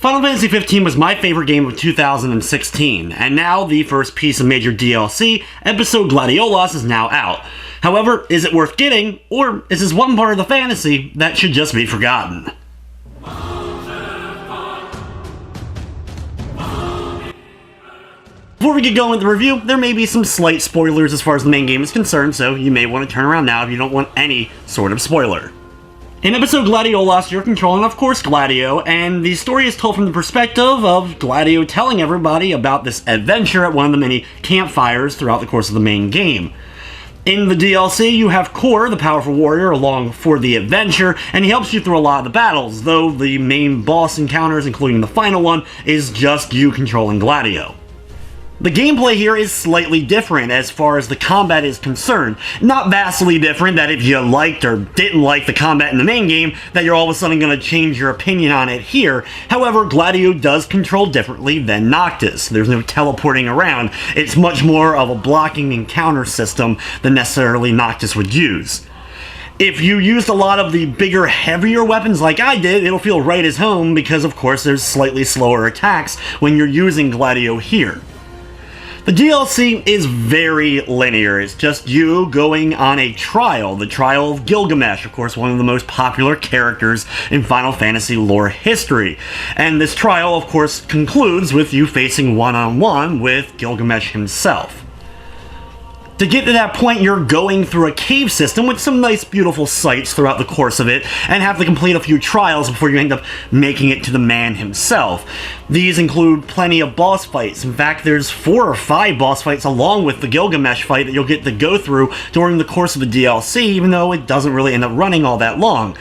Final Fantasy XV was my favorite game of 2016, and now the first piece of major DLC, episode Gladiolus, is now out. However, is it worth getting, or is this one part of the fantasy that should just be forgotten? Before we get going with the review, there may be some slight spoilers as far as the main game is concerned, so you may want to turn around now if you don't want any sort of spoiler. In episode Gladiolus, you're controlling, of course, Gladio, and the story is told from the perspective of Gladio telling everybody about this adventure at one of the many campfires throughout the course of the main game. In the DLC, you have Cor, the powerful warrior, along for the adventure, and he helps you through a lot of the battles, though the main boss encounters, including the final one, is just you controlling Gladio. The gameplay here is slightly different as far as the combat is concerned. Not vastly different that if you liked or didn't like the combat in the main game, that you're all of a sudden going to change your opinion on it here. However, Gladio does control differently than Noctis. There's no teleporting around. It's much more of a blocking and counter system than necessarily Noctis would use. If you used a lot of the bigger, heavier weapons like I did, it'll feel right as home because, of course, there's slightly slower attacks when you're using Gladio here. The DLC is very linear. It's just you going on a trial. The trial of Gilgamesh, of course, one of the most popular characters in Final Fantasy lore history. And this trial, of course, concludes with you facing one-on-one with Gilgamesh himself. To get to that point, you're going through a cave system with some nice, beautiful sights throughout the course of it, and have to complete a few trials before you end up making it to the man himself. These include plenty of boss fights. In fact, there's 4 or 5 boss fights along with the Gilgamesh fight that you'll get to go through during the course of the DLC, even though it doesn't really end up running all that long.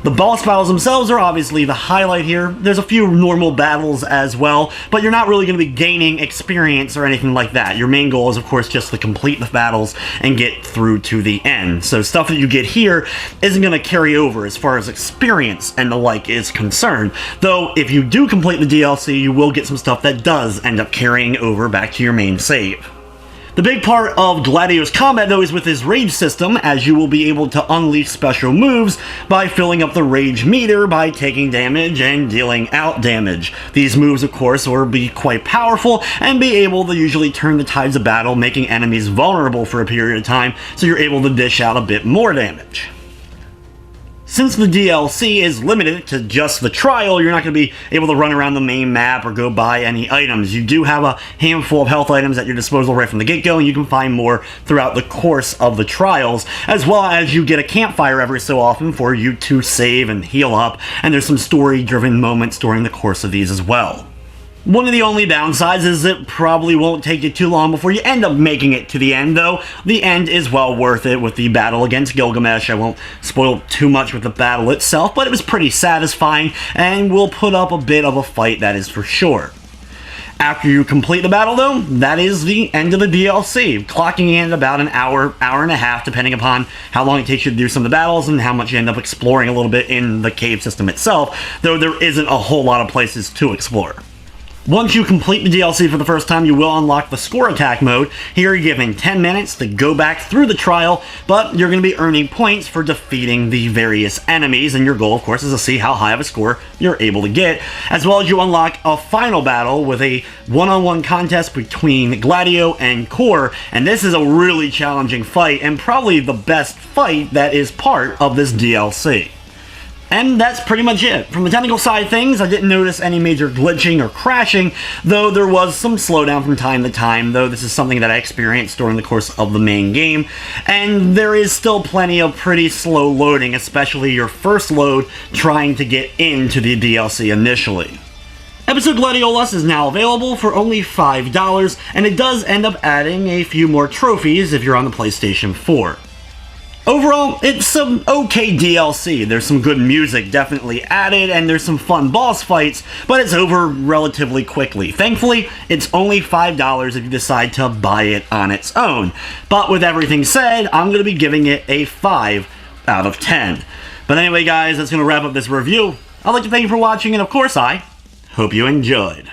The boss battles themselves are obviously the highlight here. There's a few normal battles as well, but you're not really going to be gaining experience or anything like that. Your main goal is, of course, just to complete the battles and get through to the end. So stuff that you get here isn't going to carry over as far as experience and the like is concerned. Though, if you do complete the DLC, you will get some stuff that does end up carrying over back to your main save. The big part of Gladio's combat, though, is with his rage system, as you will be able to unleash special moves by filling up the rage meter by taking damage and dealing out damage. These moves, of course, will be quite powerful and be able to usually turn the tides of battle, making enemies vulnerable for a period of time, so you're able to dish out a bit more damage. Since the DLC is limited to just the trial, you're not going to be able to run around the main map or go buy any items. You do have a handful of health items at your disposal right from the get-go, and you can find more throughout the course of the trials, as well as you get a campfire every so often for you to save and heal up, and there's some story-driven moments during the course of these as well. One of the only downsides is it probably won't take you too long before you end up making it to the end, though the end is well worth it with the battle against Gilgamesh. I won't spoil too much with the battle itself, but it was pretty satisfying and will put up a bit of a fight, that is for sure. After you complete the battle, though, that is the end of the DLC, clocking in about an hour, hour and a half, depending upon how long it takes you to do some of the battles and how much you end up exploring a little bit in the cave system itself, though there isn't a whole lot of places to explore. Once you complete the DLC for the first time, you will unlock the score attack mode. Here you're given 10 minutes to go back through the trial, but you're going to be earning points for defeating the various enemies, and your goal, of course, is to see how high of a score you're able to get, as well as you unlock a final battle with a one-on-one contest between Gladio and Cor, and this is a really challenging fight, and probably the best fight that is part of this DLC. And that's pretty much it. From the technical side of things, I didn't notice any major glitching or crashing, though there was some slowdown from time to time, though this is something that I experienced during the course of the main game. And there is still plenty of pretty slow loading, especially your first load trying to get into the DLC initially. Episode Gladiolus is now available for only $5, and it does end up adding a few more trophies if you're on the PlayStation 4. Overall, it's some okay DLC. There's some good music definitely added, and there's some fun boss fights, but it's over relatively quickly. Thankfully, it's only $5 if you decide to buy it on its own. But with everything said, I'm going to be giving it a 5 out of 10. But anyway, guys, that's going to wrap up this review. I'd like to thank you for watching, and of course, I hope you enjoyed.